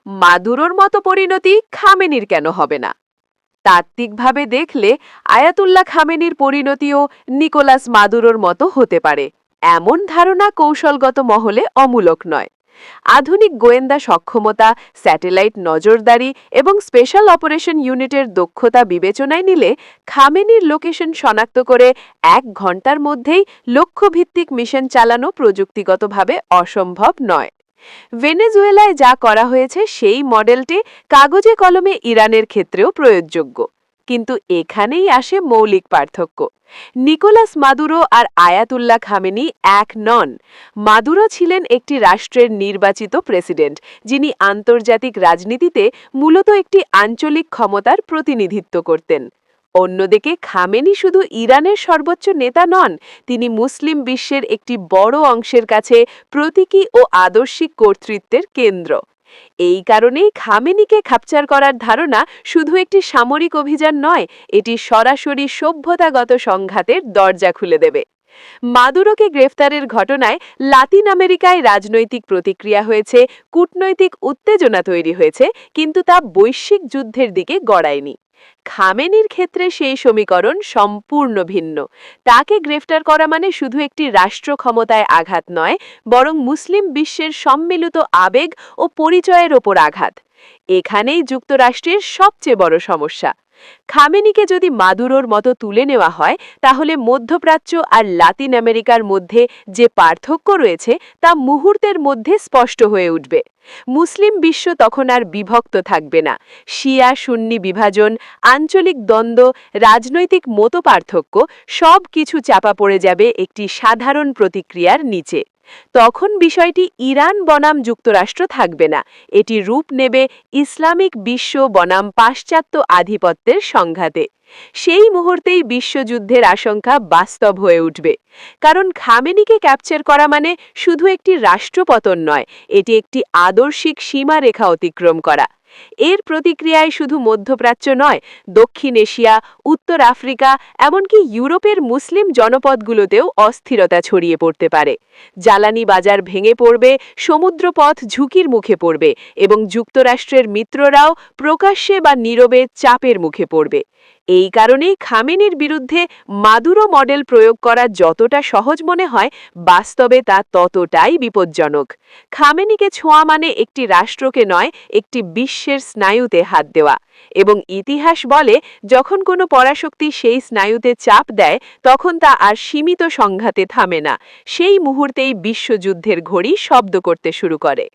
মাদুরোর মতো পরিণতি খামেনির কেন হবে না? তাত্ত্বিকভাবে দেখলে আয়াতুল্লাহ খামেনির পরিণতিও নিকোলাস মাদুরোর মতো হতে পারে, এমন ধারণা কৌশলগত মহলে অমূলক নয়। আধুনিক গোয়েন্দা সক্ষমতা, স্যাটেলাইট নজরদারি এবং স্পেশাল অপারেশন ইউনিটের দক্ষতা বিবেচনায় নিলে খামেনির লোকেশন শনাক্ত করে 1 ঘন্টার মধ্যেই লক্ষ্যভিত্তিক মিশন চালানো প্রযুক্তিগতভাবে অসম্ভব নয়। ভেনেজুয়েলায় যা করা হয়েছে সেই মডেলটি কাগজে কলমে ইরানের ক্ষেত্রেও প্রয়োগযোগ্য। কিন্তু এখানেই আসে মৌলিক পার্থক্য। নিকোলাস মাদুরো আর আয়াতুল্লাহ খামেনি এক নন। মাদুরো ছিলেন একটি রাষ্ট্রের নির্বাচিত প্রেসিডেন্ট, যিনি আন্তর্জাতিক রাজনীতিতে মূলত একটি আঞ্চলিক ক্ষমতার প্রতিনিধিত্ব করতেন। অন্যদিকে খামেনি শুধু ইরানের সর্বোচ্চ নেতা নন, তিনি মুসলিম বিশ্বের একটি বড় অংশের কাছে প্রতীকী ও আদর্শিক কর্তৃত্বের কেন্দ্র। এই কারণেই খামেনিকে ক্যাপচার করার ধারণা শুধু একটি সামরিক অভিযান নয়, এটি সরাসরি সভ্যতাগত সংঘাতের দরজা খুলে দেবে। মাদুরোকে গ্রেফতারের ঘটনায় লাতিন আমেরিকায় রাজনৈতিক প্রতিক্রিয়া হয়েছে, কূটনৈতিক উত্তেজনা তৈরি হয়েছে, কিন্তু তা বৈশ্বিক যুদ্ধের দিকে গড়ায়নি। খামেনির ক্ষেত্রে সেই সমীকরণ সম্পূর্ণ ভিন্ন। তাকে গ্রেফতার করা মানে শুধু একটি রাষ্ট্র ক্ষমতায় আঘাত নয়, বরং মুসলিম বিশ্বের সম্মিলিত আবেগ ও পরিচয়ের ওপর আঘাত। এখানেই যুক্তরাষ্ট্রের সবচেয়ে বড় সমস্যা। খামেনিকে যদি মাদুরোর মতো তুলে নেওয়া হয়, তাহলে মধ্যপ্রাচ্য আর লাতিন আমেরিকার মধ্যে যে পার্থক্য রয়েছে তা মুহূর্তের মধ্যে স্পষ্ট হয়ে উঠবে। মুসলিম বিশ্ব তখন আর বিভক্ত থাকবে না। শিয়া সুন্নি বিভাজন, আঞ্চলিক দ্বন্দ্ব, রাজনৈতিক মতপার্থক্য সব কিছু চাপা পড়ে যাবে একটি সাধারণ প্রতিক্রিয়ার নিচে। তখন বিষয়টি ইরান বনাম যুক্তরাষ্ট্র থাকবে না, এটি রূপ নেবে ইসলামিক বিশ্ব বনাম পাশ্চাত্য আধিপত্যের সংঘাতে। সেই মুহূর্তেই বিশ্বযুদ্ধের আশঙ্কা বাস্তব হয়ে উঠবে। কারণ খামেনিকে ক্যাপচার করা মানে শুধু একটি রাষ্ট্রপতন নয়, এটি একটি আদর্শিক সীমারেখা অতিক্রম করা। এর প্রতিক্রিয়ায় শুধু মধ্যপ্রাচ্য নয়, দক্ষিণ এশিয়া, উত্তর আফ্রিকা, এমনকি ইউরোপের মুসলিম জনপদগুলোতেও অস্থিরতা ছড়িয়ে পড়তে পারে। জ্বালানি বাজার ভেঙে পড়বে, সমুদ্রপথ ঝুঁকির মুখে পড়বে এবং যুক্তরাষ্ট্রের মিত্ররাও প্রকাশ্যে বা নীরবে চাপের মুখে পড়বে। এই কারণেই খামেনির বিরুদ্ধে মাদুরো মডেল প্রয়োগ করা যতটা সহজ মনে হয়, বাস্তবে তা ততটাই বিপজ্জনক। খামেনিকে ছোঁয়া মানে একটি রাষ্ট্রকে নয়, একটি বিশ্বের স্নায়ুতে হাত দেওয়া। এবং ইতিহাস বলে, যখন কোনো পরাশক্তি সেই স্নায়ুতে চাপ দেয়, তখন তা আর সীমিত সংঘাতে থামে না, সেই মুহূর্তেই বিশ্বযুদ্ধের ঘড়ি শব্দ করতে শুরু করে।